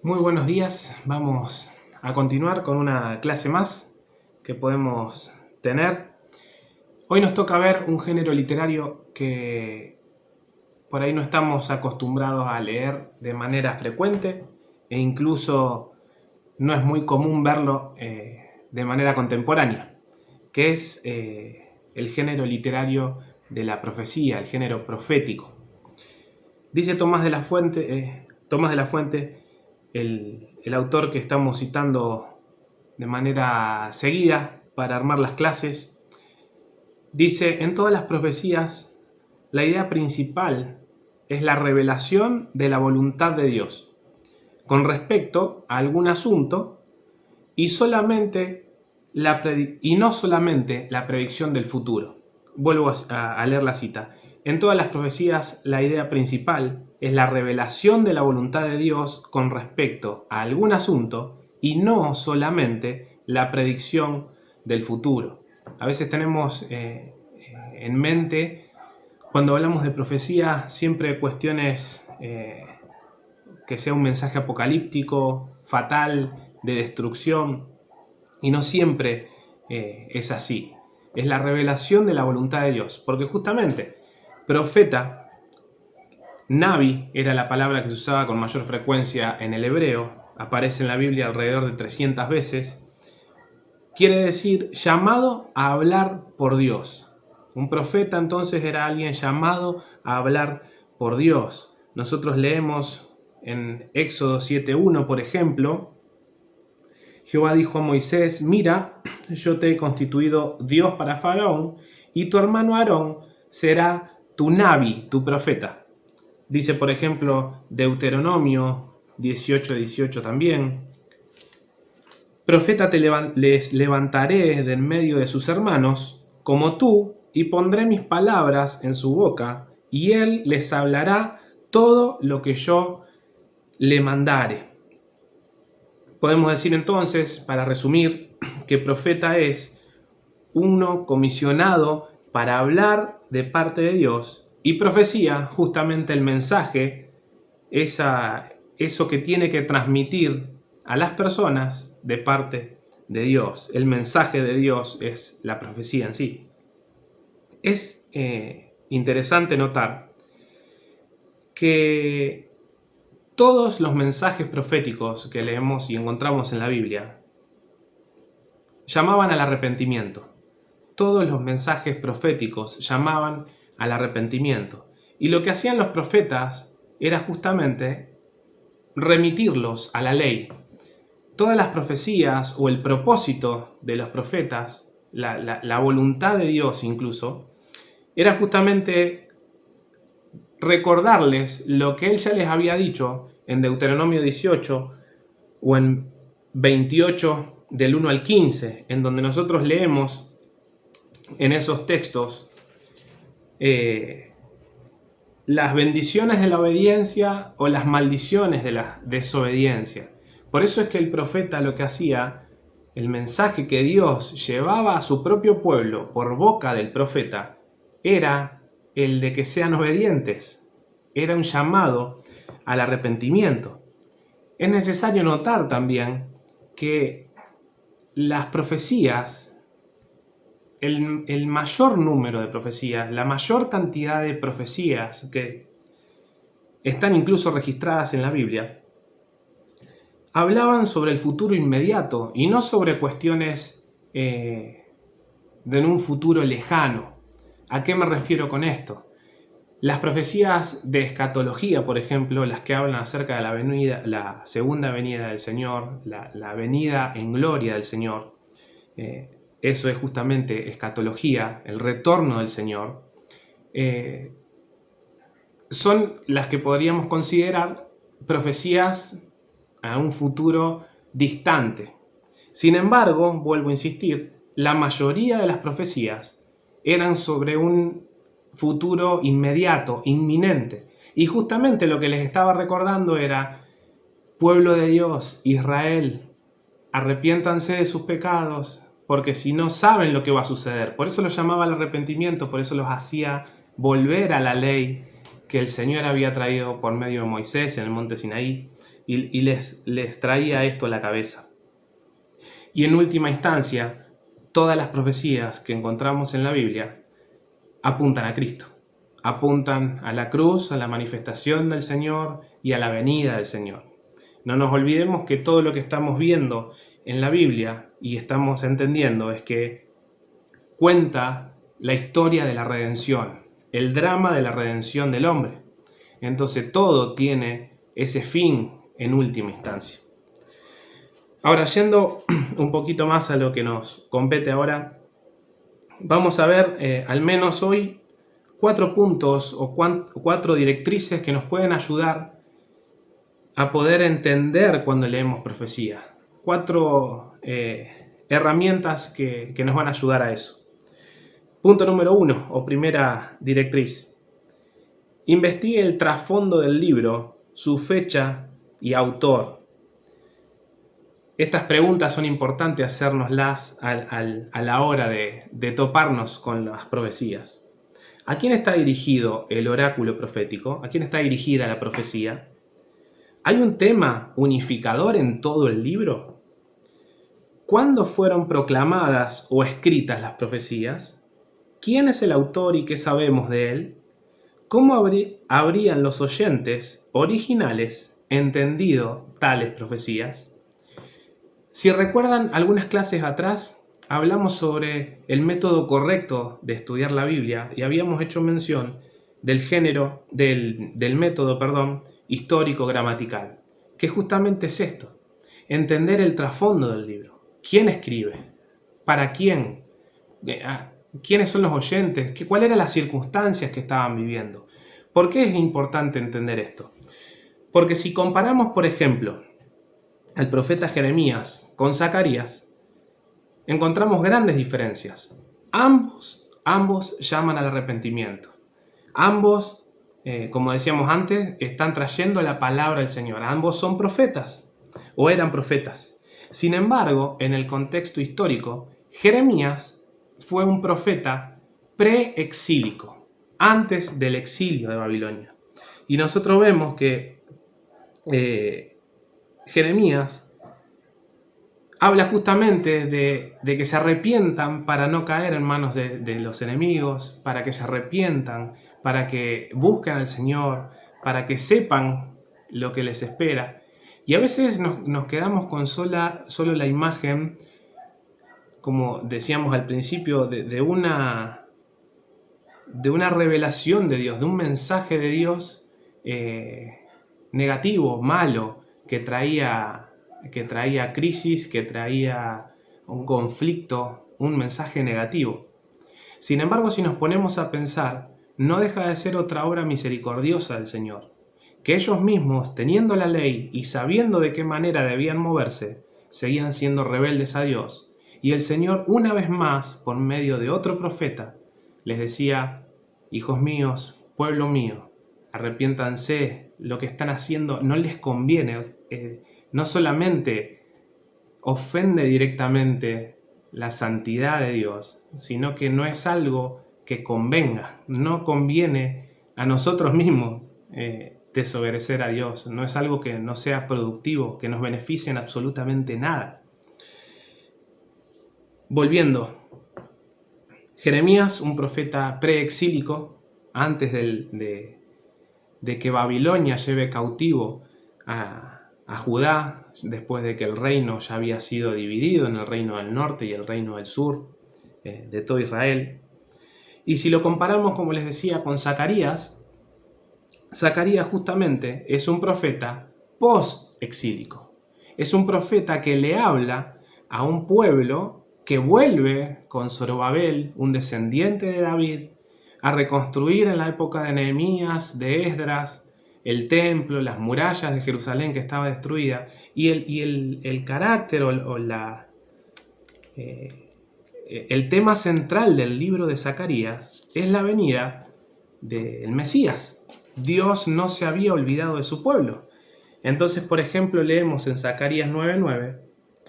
Muy buenos días, vamos a continuar con una clase más que podemos tener. Hoy nos toca ver un género literario que por ahí no estamos acostumbrados a leer de manera frecuente e incluso no es muy común verlo de manera contemporánea, que es el género literario de la profecía, el género profético. Dice Tomás de la Fuente, el autor que estamos citando de manera seguida para armar las clases, dice: en todas las profecías la idea principal es la revelación de la voluntad de Dios con respecto a algún asunto y no solamente la predicción del futuro. Vuelvo a leer la cita. En todas las profecías la idea principal es la revelación de la voluntad de Dios con respecto a algún asunto y no solamente la predicción del futuro. A veces tenemos en mente, cuando hablamos de profecía, siempre cuestiones que sea un mensaje apocalíptico, fatal, de destrucción, y no siempre es así. Es la revelación de la voluntad de Dios, porque justamente profeta, Nabi era la palabra que se usaba con mayor frecuencia en el hebreo, aparece en la Biblia alrededor de 300 veces, quiere decir llamado a hablar por Dios. Un profeta entonces era alguien llamado a hablar por Dios. Nosotros leemos en Éxodo 7:1, por ejemplo, Jehová dijo a Moisés: mira, yo te he constituido Dios para Faraón, y tu hermano Aarón será tu Nabi, tu profeta. Dice, por ejemplo, Deuteronomio 18:18 también: profeta les levantaré de en medio de sus hermanos, como tú, y pondré mis palabras en su boca, y él les hablará todo lo que yo le mandare. Podemos decir entonces, para resumir, que profeta es uno comisionado para hablar de parte de Dios, y profecía, justamente el mensaje, eso que tiene que transmitir a las personas de parte de Dios. El mensaje de Dios es la profecía en sí. Es interesante notar que todos los mensajes proféticos que leemos y encontramos en la Biblia llamaban al arrepentimiento. Todos los mensajes proféticos llamaban al arrepentimiento. Y lo que hacían los profetas era justamente remitirlos a la ley. Todas las profecías o el propósito de los profetas, la voluntad de Dios incluso, era justamente recordarles lo que Él ya les había dicho en Deuteronomio 18 o en 28 del 1 al 15, en donde nosotros leemos en esos textos las bendiciones de la obediencia o las maldiciones de la desobediencia. Por eso es que el profeta lo que hacía, el mensaje que Dios llevaba a su propio pueblo por boca del profeta, era el de que sean obedientes. Era un llamado al arrepentimiento. Es necesario notar también que las profecías, el mayor número de profecías, la mayor cantidad de profecías que están incluso registradas en la Biblia, hablaban sobre el futuro inmediato y no sobre cuestiones de un futuro lejano. ¿A qué me refiero con esto? Las profecías de escatología, por ejemplo, las que hablan acerca de la segunda venida del Señor, la venida en gloria del Señor, eso es justamente escatología, el retorno del Señor, son las que podríamos considerar profecías a un futuro distante. Sin embargo, vuelvo a insistir, la mayoría de las profecías eran sobre un futuro inmediato, inminente. Y justamente lo que les estaba recordando era: pueblo de Dios, Israel, arrepiéntanse de sus pecados, porque si no saben lo que va a suceder. Por eso los llamaba al arrepentimiento, por eso los hacía volver a la ley que el Señor había traído por medio de Moisés en el monte Sinaí. y les traía esto a la cabeza. Y en última instancia, todas las profecías que encontramos en la Biblia apuntan a Cristo, apuntan a la cruz, a la manifestación del Señor y a la venida del Señor. No nos olvidemos que todo lo que estamos viendo en la Biblia y estamos entendiendo es que cuenta la historia de la redención, el drama de la redención del hombre. Entonces todo tiene ese fin en última instancia. Ahora, yendo un poquito más a lo que nos compete ahora, vamos a ver al menos hoy 4 puntos o 4 directrices que nos pueden ayudar a poder entender cuando leemos profecía. 4 herramientas que nos van a ayudar a eso. Punto número 1 o primera directriz. Investigue el trasfondo del libro, su fecha y autor. Estas preguntas son importantes hacérnoslas a la hora de toparnos con las profecías. ¿A quién está dirigido el oráculo profético? ¿A quién está dirigida la profecía? ¿Hay un tema unificador en todo el libro? ¿Cuándo fueron proclamadas o escritas las profecías? ¿Quién es el autor y qué sabemos de él? ¿Cómo habrían los oyentes originales entendido tales profecías? Si recuerdan, algunas clases atrás hablamos sobre el método correcto de estudiar la Biblia y habíamos hecho mención del método histórico-gramatical, que justamente es esto, entender el trasfondo del libro. ¿Quién escribe? ¿Para quién? ¿Quiénes son los oyentes? ¿Cuáles eran las circunstancias que estaban viviendo? ¿Por qué es importante entender esto? Porque si comparamos, por ejemplo, al profeta Jeremías con Zacarías, encontramos grandes diferencias. Ambos llaman al arrepentimiento. Ambos, como decíamos antes, están trayendo la palabra del Señor. Ambos son profetas o eran profetas. Sin embargo, en el contexto histórico, Jeremías fue un profeta preexílico, antes del exilio de Babilonia. Y nosotros vemos que Jeremías habla justamente de que se arrepientan para no caer en manos de los enemigos, para que se arrepientan, para que busquen al Señor, para que sepan lo que les espera. Y a veces nos quedamos con solo la imagen, como decíamos al principio, de una revelación de Dios, de un mensaje de Dios negativo, malo, que traía crisis, que traía un conflicto, un mensaje negativo. Sin embargo, si nos ponemos a pensar, no deja de ser otra obra misericordiosa del Señor, que ellos mismos, teniendo la ley y sabiendo de qué manera debían moverse, seguían siendo rebeldes a Dios, y el Señor una vez más, por medio de otro profeta, les decía: hijos míos, pueblo mío, arrepiéntanse, lo que están haciendo no les conviene. No solamente ofende directamente la santidad de Dios, sino que no es algo que convenga. No conviene a nosotros mismos desobedecer a Dios. No es algo que no sea productivo, que nos beneficie en absolutamente nada. Volviendo, Jeremías, un profeta preexílico, antes de que Babilonia lleve cautivo a Judá, después de que el reino ya había sido dividido en el reino del norte y el reino del sur de todo Israel. Y si lo comparamos, como les decía, con Zacarías justamente es un profeta post-exílico. Es un profeta que le habla a un pueblo que vuelve con Zorobabel, un descendiente de David, a reconstruir en la época de Nehemías, de Esdras, el templo, las murallas de Jerusalén que estaba destruida, y el carácter o el tema central del libro de Zacarías es la venida del Mesías. Dios no se había olvidado de su pueblo. Entonces, por ejemplo, leemos en Zacarías 9:9: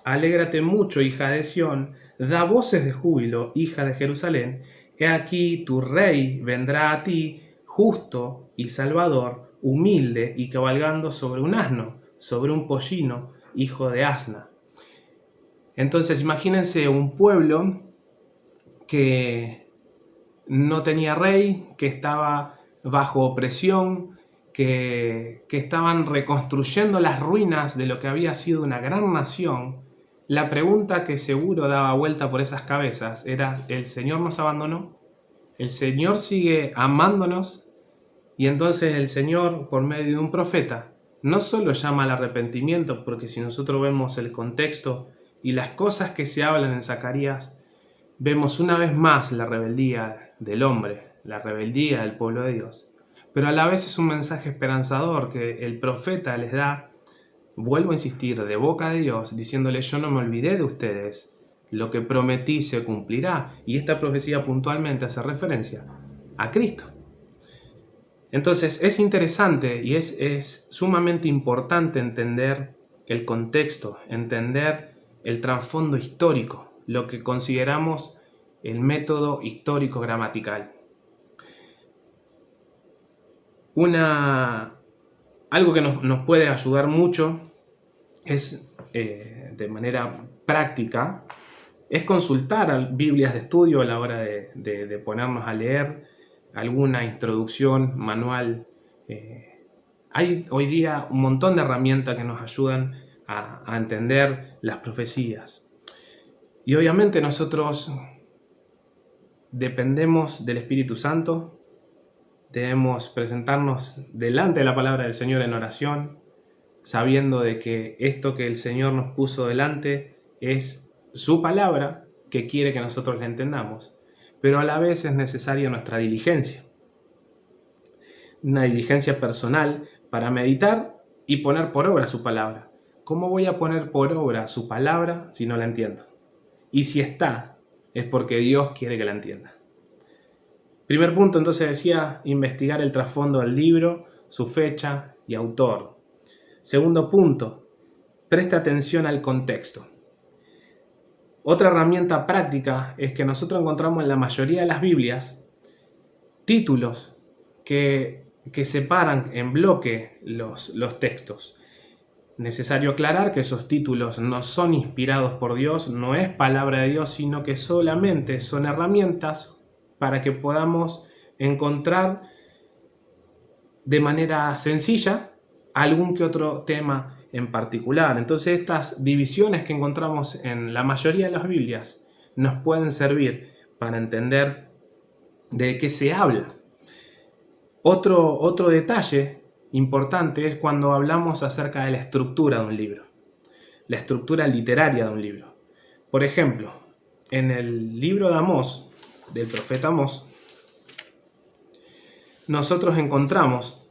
alégrate mucho, hija de Sión, da voces de júbilo, hija de Jerusalén, he aquí tu rey vendrá a ti, justo y salvador, humilde y cabalgando sobre un asno, sobre un pollino, hijo de asna. Entonces imagínense un pueblo que no tenía rey, que estaba bajo opresión, que estaban reconstruyendo las ruinas de lo que había sido una gran nación. La pregunta que seguro daba vuelta por esas cabezas era: ¿el Señor nos abandonó? ¿El Señor sigue amándonos? Y entonces el Señor, por medio de un profeta, no solo llama al arrepentimiento, porque si nosotros vemos el contexto y las cosas que se hablan en Zacarías, vemos una vez más la rebeldía del hombre, la rebeldía del pueblo de Dios. Pero a la vez es un mensaje esperanzador que el profeta les da, vuelvo a insistir, de boca de Dios, diciéndole: yo no me olvidé de ustedes, lo que prometí se cumplirá. Y esta profecía puntualmente hace referencia a Cristo. Entonces es interesante y es sumamente importante entender el contexto, entender el trasfondo histórico, lo que consideramos el método histórico gramatical. Algo que nos puede ayudar mucho es, de manera práctica, es consultar Biblias de estudio a la hora de ponernos a leer alguna introducción, manual. Hay hoy día un montón de herramientas que nos ayudan a entender las profecías. Y obviamente nosotros dependemos del Espíritu Santo, debemos presentarnos delante de la palabra del Señor en oración, sabiendo de que esto que el Señor nos puso delante es su palabra, que quiere que nosotros la entendamos, pero a la vez es necesaria nuestra diligencia, una diligencia personal para meditar y poner por obra su palabra. ¿Cómo voy a poner por obra su palabra si no la entiendo? Y si está, es porque Dios quiere que la entienda. Primer punto, entonces, decía investigar el trasfondo del libro, su fecha y autor. Segundo punto, preste atención al contexto. Otra herramienta práctica es que nosotros encontramos en la mayoría de las Biblias títulos que separan en bloque los textos. Necesario aclarar que esos títulos no son inspirados por Dios, no es palabra de Dios, sino que solamente son herramientas para que podamos encontrar de manera sencilla algún que otro tema en particular. Entonces estas divisiones que encontramos en la mayoría de las Biblias nos pueden servir para entender de qué se habla. Otro detalle importante es cuando hablamos acerca de la estructura de un libro, la estructura literaria de un libro. Por ejemplo, en el libro de Amós, del profeta Amós, nosotros encontramos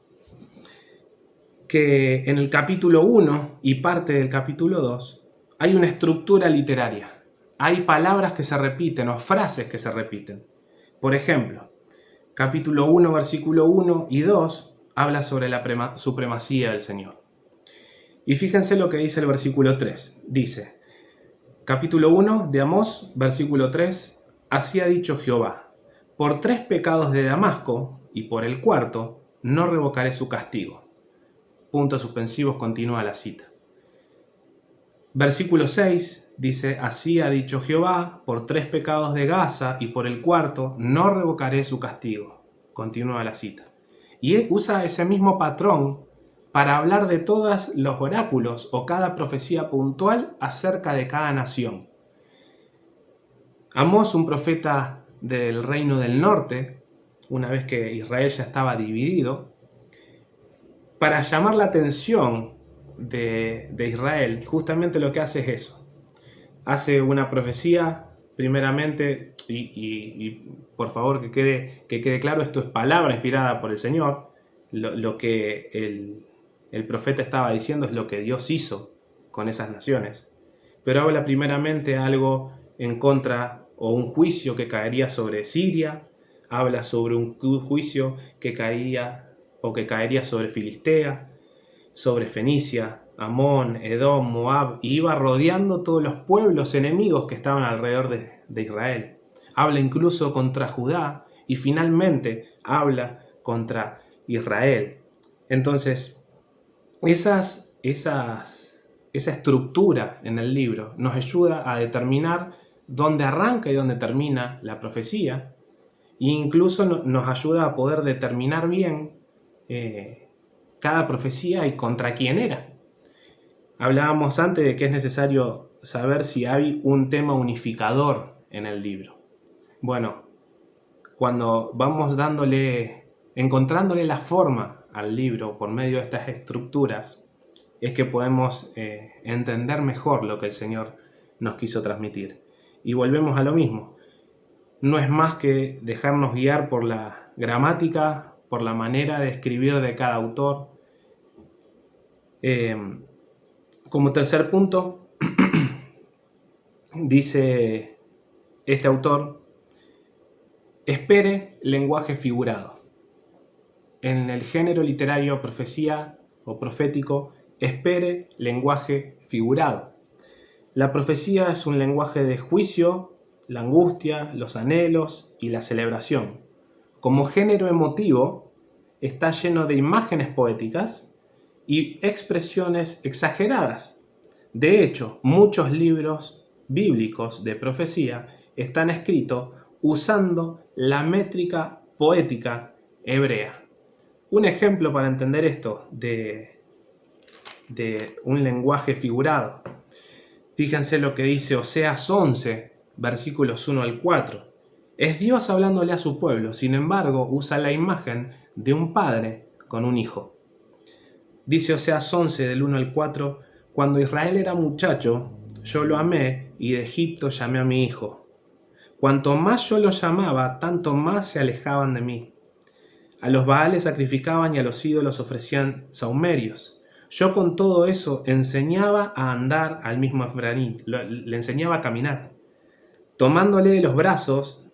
que en el capítulo 1 y parte del capítulo 2 hay una estructura literaria. Hay palabras que se repiten o frases que se repiten. Por ejemplo, capítulo 1, versículo 1 y 2 habla sobre la supremacía del Señor. Y fíjense lo que dice el versículo 3. Dice, capítulo 1 de Amós, versículo 3, así ha dicho Jehová, por 3 pecados de Damasco y por el cuarto no revocaré su castigo. Puntos suspensivos, continúa la cita. Versículo 6 dice, así ha dicho Jehová, por 3 pecados de Gaza y por el cuarto no revocaré su castigo. Continúa la cita. Y usa ese mismo patrón para hablar de todos los oráculos o cada profecía puntual acerca de cada nación. Amós, un profeta del reino del norte, una vez que Israel ya estaba dividido, para llamar la atención de Israel, justamente lo que hace es eso. Hace una profecía, primeramente, y por favor que quede claro, esto es palabra inspirada por el Señor. Lo que el profeta estaba diciendo es lo que Dios hizo con esas naciones. Pero habla primeramente algo en contra o un juicio que caería sobre Siria, habla sobre un juicio que caería sobre Filistea, sobre Fenicia, Amón, Edom, Moab, y iba rodeando todos los pueblos enemigos que estaban alrededor de Israel. Habla incluso contra Judá y finalmente habla contra Israel. Entonces, esas esa estructura en el libro nos ayuda a determinar dónde arranca y dónde termina la profecía, e incluso nos ayuda a poder determinar bien cada profecía y contra quién era. Hablábamos antes de que es necesario saber si hay un tema unificador en el libro. Bueno, cuando vamos encontrándole la forma al libro por medio de estas estructuras, es que podemos entender mejor lo que el Señor nos quiso transmitir. Y volvemos a lo mismo. No es más que dejarnos guiar por la gramática, por la manera de escribir de cada autor. Como tercer punto, dice este autor, espere lenguaje figurado. En el género literario profecía o profético, espere lenguaje figurado. La profecía es un lenguaje de juicio, la angustia, los anhelos y la celebración. Como género emotivo, está lleno de imágenes poéticas y expresiones exageradas. De hecho, muchos libros bíblicos de profecía están escritos usando la métrica poética hebrea. Un ejemplo para entender esto de un lenguaje figurado. Fíjense lo que dice Oseas 11, versículos 1 al 4. Es Dios hablándole a su pueblo, sin embargo, usa la imagen de un padre con un hijo. Dice Oseas 11, del 1 al 4, cuando Israel era muchacho, yo lo amé y de Egipto llamé a mi hijo. Cuanto más yo lo llamaba, tanto más se alejaban de mí. A los Baales sacrificaban y a los ídolos ofrecían sahumerios. Yo con todo eso enseñaba a andar al mismo Efraín, le enseñaba a caminar, tomándole de los brazos,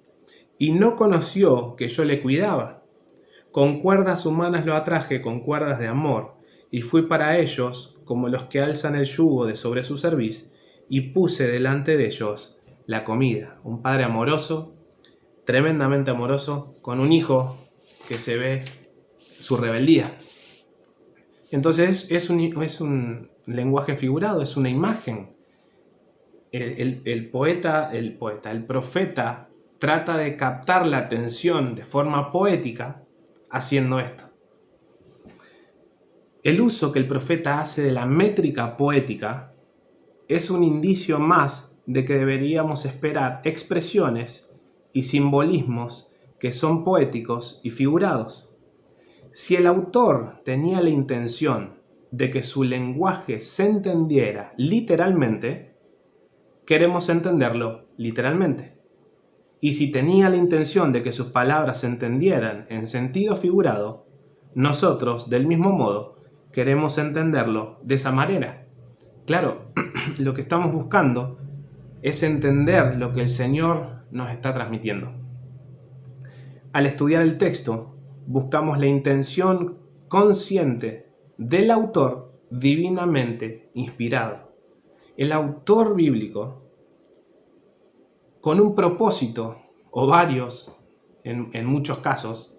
y no conoció que yo le cuidaba. Con cuerdas humanas lo atraje, con cuerdas de amor, y fui para ellos como los que alzan el yugo de sobre su cerviz, y puse delante de ellos la comida. Un padre amoroso, tremendamente amoroso, con un hijo que se ve su rebeldía. Entonces es un lenguaje figurado, es una imagen. El profeta trata de captar la atención de forma poética haciendo esto. El uso que el profeta hace de la métrica poética es un indicio más de que deberíamos esperar expresiones y simbolismos que son poéticos y figurados. Si el autor tenía la intención de que su lenguaje se entendiera literalmente, queremos entenderlo literalmente. Y si tenía la intención de que sus palabras se entendieran en sentido figurado, nosotros, del mismo modo, queremos entenderlo de esa manera. Claro, lo que estamos buscando es entender lo que el Señor nos está transmitiendo. Al estudiar el texto, buscamos la intención consciente del autor divinamente inspirado. El autor bíblico, con un propósito, o varios, en muchos casos,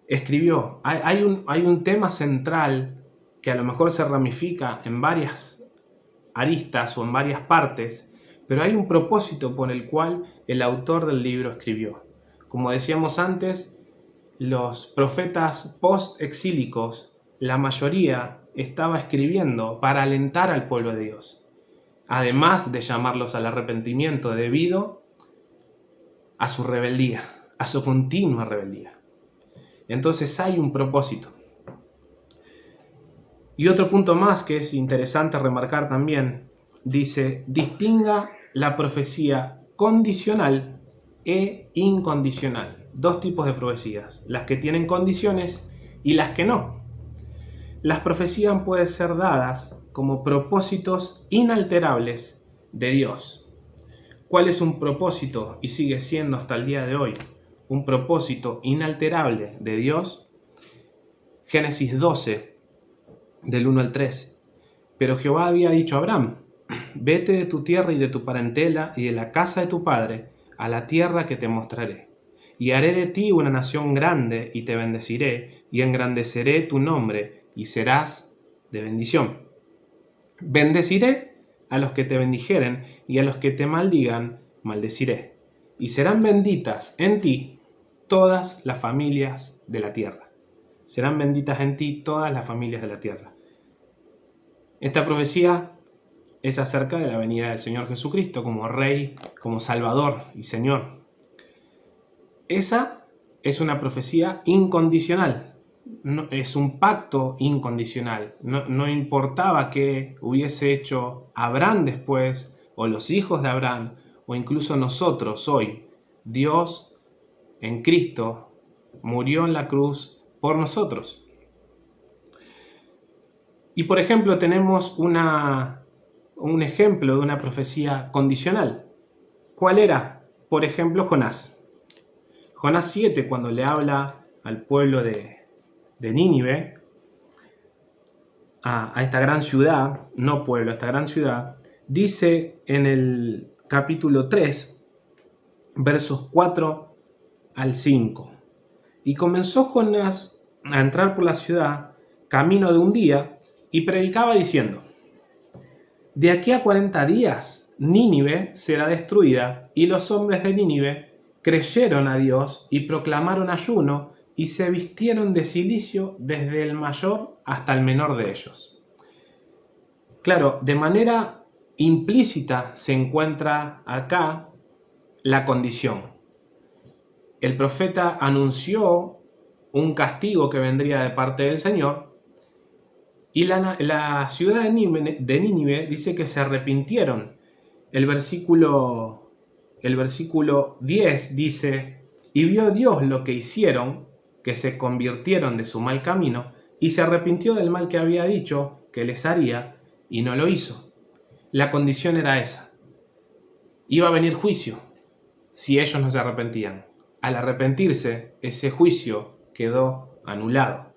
escribió. Hay un tema central que a lo mejor se ramifica en varias aristas o en varias partes, pero hay un propósito por el cual el autor del libro escribió. Como decíamos antes, los profetas post-exílicos, la mayoría estaba escribiendo para alentar al pueblo de Dios, además de llamarlos al arrepentimiento debido a su rebeldía, a su continua rebeldía. Entonces hay un propósito. Y otro punto más que es interesante remarcar también, dice, distinga la profecía condicional e incondicional. Dos tipos de profecías, las que tienen condiciones y las que no. Las profecías pueden ser dadas como propósitos inalterables de Dios. ¿Cuál es un propósito y sigue siendo hasta el día de hoy un propósito inalterable de Dios? Génesis 12, del 1 al 3. Pero Jehová había dicho a Abraham, vete de tu tierra y de tu parentela y de la casa de tu padre a la tierra que te mostraré. Y haré de ti una nación grande y te bendeciré y engrandeceré tu nombre y serás de bendición. Bendeciré a los que te bendijeren y a los que te maldigan, maldeciré. Y serán benditas en ti todas las familias de la tierra. Serán benditas en ti todas las familias de la tierra. Esta profecía es acerca de la venida del Señor Jesucristo como Rey, como Salvador y Señor. Esa es una profecía incondicional, no, es un pacto incondicional. No importaba qué hubiese hecho Abraham después, o los hijos de Abraham, o incluso nosotros hoy. Dios en Cristo murió en la cruz por nosotros. Y por ejemplo tenemos un ejemplo de una profecía condicional. ¿Cuál era? Por ejemplo, Jonás. Jonás 7, cuando le habla al pueblo de Nínive, a esta gran ciudad, no pueblo, a esta gran ciudad, dice en el capítulo 3, versos 4 al 5. Y comenzó Jonás a entrar por la ciudad, camino de un día, y predicaba diciendo: de aquí a 40 días Nínive será destruida, y los hombres de Nínive creyeron a Dios y proclamaron ayuno y se vistieron de cilicio desde el mayor hasta el menor de ellos. Claro, de manera implícita se encuentra acá la condición. El profeta anunció un castigo que vendría de parte del Señor y la ciudad de Nínive dice que se arrepintieron. El versículo 10 dice: y vio Dios lo que hicieron, que se convirtieron de su mal camino, y se arrepintió del mal que había dicho que les haría, y no lo hizo. La condición era esa. Iba a venir juicio si ellos no se arrepentían. Al arrepentirse, ese juicio quedó anulado.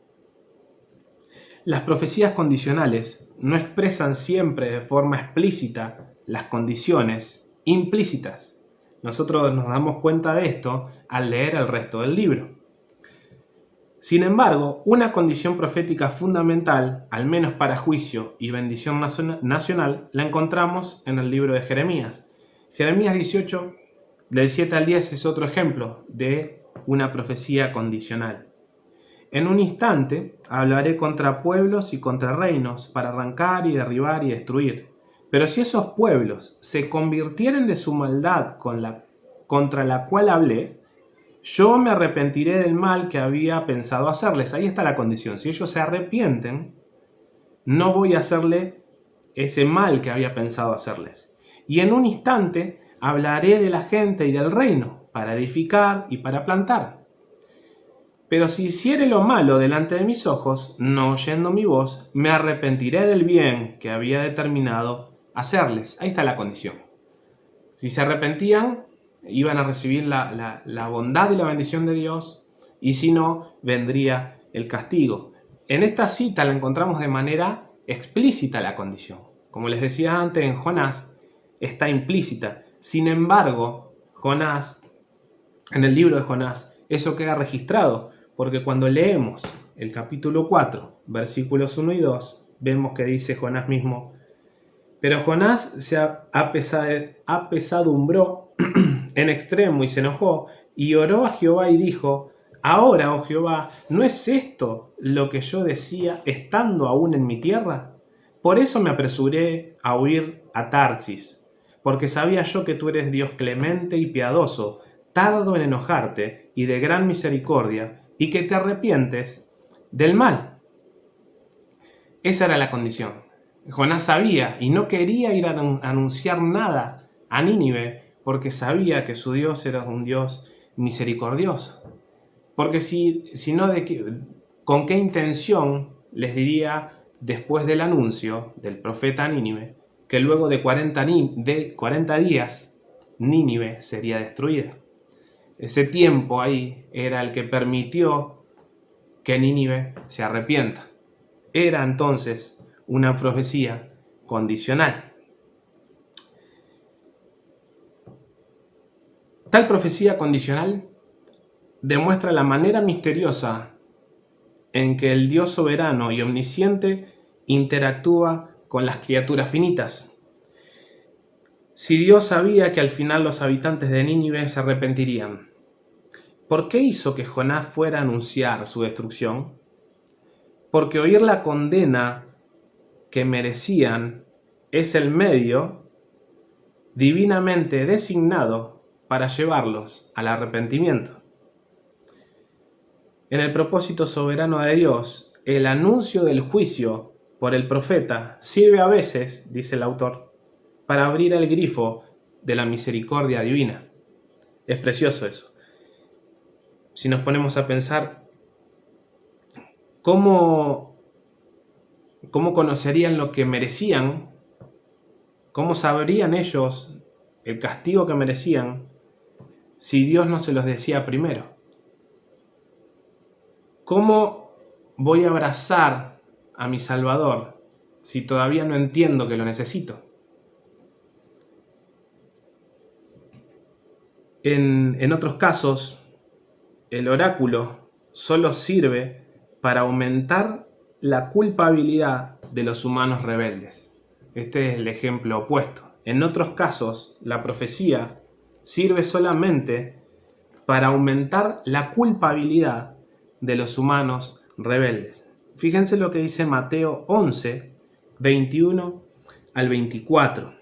Las profecías condicionales no expresan siempre de forma explícita las condiciones implícitas. Nosotros nos damos cuenta de esto al leer el resto del libro. Sin embargo, una condición profética fundamental, al menos para juicio y bendición nacional, la encontramos en el libro de Jeremías. Jeremías 18, del 7 al 10, es otro ejemplo de una profecía condicional. En un instante hablaré contra pueblos y contra reinos para arrancar y derribar y destruir. Pero si esos pueblos se convirtieren de su maldad contra la cual hablé, yo me arrepentiré del mal que había pensado hacerles. Ahí está la condición. Si ellos se arrepienten, no voy a hacerle ese mal que había pensado hacerles. Y en un instante hablaré de la gente y del reino para edificar y para plantar. Pero si hiciere lo malo delante de mis ojos, no oyendo mi voz, me arrepentiré del bien que había determinado hacerles. Ahí está la condición. Si se arrepentían, iban a recibir la bondad y la bendición de Dios, y si no, vendría el castigo. En esta cita la encontramos de manera explícita la condición. Como les decía antes, en Jonás está implícita. Sin embargo, en el libro de Jonás, eso queda registrado, porque cuando leemos el capítulo 4, versículos 1 y 2, vemos que dice Jonás mismo: pero Jonás se apesadumbró en extremo y se enojó, y oró a Jehová y dijo: ahora, oh Jehová, ¿no es esto lo que yo decía estando aún en mi tierra? Por eso me apresuré a huir a Tarsis, porque sabía yo que tú eres Dios clemente y piadoso, tardo en enojarte y de gran misericordia, y que te arrepientes del mal. Esa era la condición. Jonás sabía y no quería ir a anunciar nada a Nínive, porque sabía que su Dios era un Dios misericordioso. Porque si no, ¿con qué intención les diría después del anuncio del profeta a Nínive que luego de 40 días Nínive sería destruida? Ese tiempo ahí era el que permitió que Nínive se arrepienta. Era entonces una profecía condicional. Tal profecía condicional demuestra la manera misteriosa en que el Dios soberano y omnisciente interactúa con las criaturas finitas. Si Dios sabía que al final los habitantes de Nínive se arrepentirían, ¿por qué hizo que Jonás fuera a anunciar su destrucción? Porque oír la condena que merecían es el medio divinamente designado para llevarlos al arrepentimiento. En el propósito soberano de Dios, el anuncio del juicio por el profeta sirve a veces, dice el autor, para abrir el grifo de la misericordia divina. Es precioso eso. Si nos ponemos a pensar, ¿cómo conocerían lo que merecían? ¿Cómo sabrían ellos el castigo que merecían si Dios no se los decía primero? ¿Cómo voy a abrazar a mi Salvador si todavía no entiendo que lo necesito? En otros casos, el oráculo solo sirve para aumentar la culpabilidad de los humanos rebeldes. Este es el ejemplo opuesto. En otros casos, la profecía sirve solamente para aumentar la culpabilidad de los humanos rebeldes. Fíjense lo que dice Mateo 11, 21 al 24.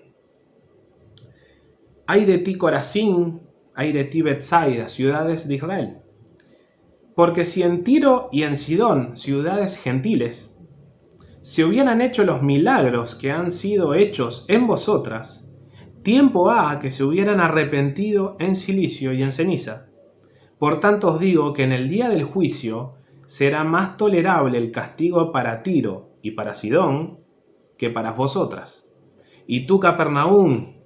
Ay de ti, Corazín, ay de ti, Betsaida, ciudades de Israel. Porque si en Tiro y en Sidón, ciudades gentiles, se hubieran hecho los milagros que han sido hechos en vosotras, tiempo ha que se hubieran arrepentido en cilicio y en ceniza. Por tanto os digo que en el día del juicio será más tolerable el castigo para Tiro y para Sidón que para vosotras. Y tú, Capernaum,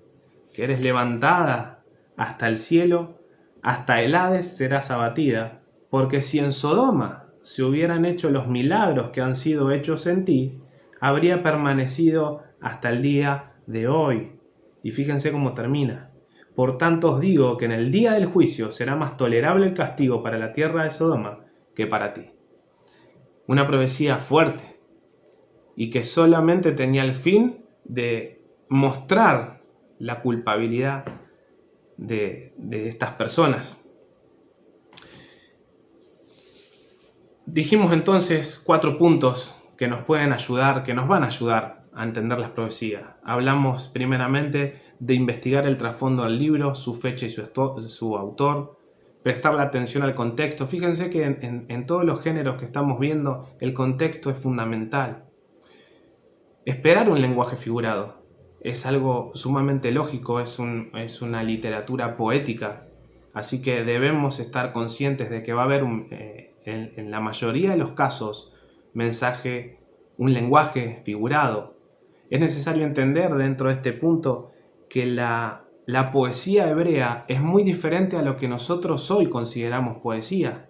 que eres levantada hasta el cielo, hasta el Hades serás abatida, porque si en Sodoma se hubieran hecho los milagros que han sido hechos en ti, habría permanecido hasta el día de hoy. Y fíjense cómo termina. Por tanto os digo que en el día del juicio será más tolerable el castigo para la tierra de Sodoma que para ti. Una profecía fuerte y que solamente tenía el fin de mostrar la culpabilidad de estas personas. Dijimos entonces 4 puntos que nos pueden ayudar, que nos van a ayudar a entender las profecías. Hablamos primeramente de investigar el trasfondo del libro, su fecha y su autor, prestarle atención al contexto. Fíjense que en todos los géneros que estamos viendo, el contexto es fundamental. Esperar un lenguaje figurado es algo sumamente lógico, es una literatura poética, así que debemos estar conscientes de que va a haber en la mayoría de los casos un lenguaje figurado. Es necesario entender dentro de este punto que la poesía hebrea es muy diferente a lo que nosotros hoy consideramos poesía.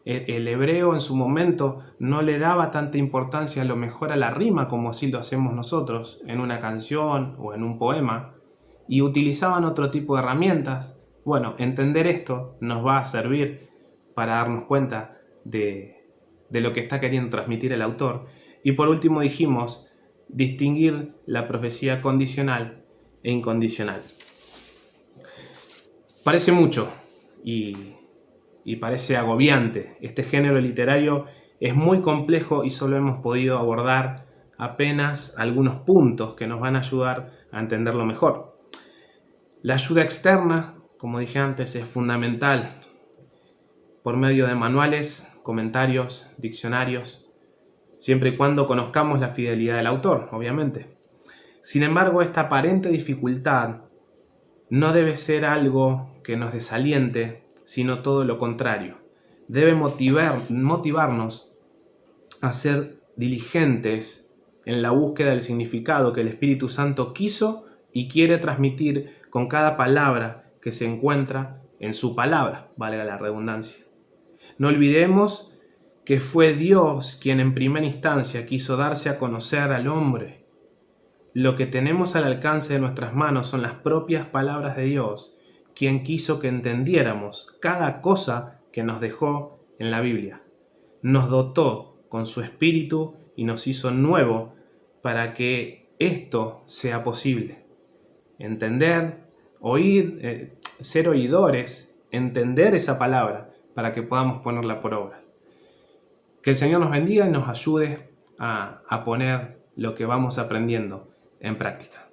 El hebreo en su momento no le daba tanta importancia a lo mejor a la rima como así lo hacemos nosotros en una canción o en un poema, y utilizaban otro tipo de herramientas. Bueno, entender esto nos va a servir para darnos cuenta de lo que está queriendo transmitir el autor. Y por último dijimos distinguir la profecía condicional e incondicional. Parece mucho y parece agobiante. Este género literario es muy complejo y solo hemos podido abordar apenas algunos puntos que nos van a ayudar a entenderlo mejor. La ayuda externa, como dije antes, es fundamental por medio de manuales, comentarios, diccionarios, siempre y cuando conozcamos la fidelidad del autor, obviamente. Sin embargo, esta aparente dificultad no debe ser algo que nos desaliente, sino todo lo contrario. Debe motivarnos a ser diligentes en la búsqueda del significado que el Espíritu Santo quiso y quiere transmitir con cada palabra que se encuentra en su palabra, valga la redundancia. No olvidemos que fue Dios quien en primera instancia quiso darse a conocer al hombre. Lo que tenemos al alcance de nuestras manos son las propias palabras de Dios, quien quiso que entendiéramos cada cosa que nos dejó en la Biblia. Nos dotó con su espíritu y nos hizo nuevo para que esto sea posible. Entender, oír, ser oidores, entender esa palabra para que podamos ponerla por obra. Que el Señor nos bendiga y nos ayude a poner lo que vamos aprendiendo en práctica.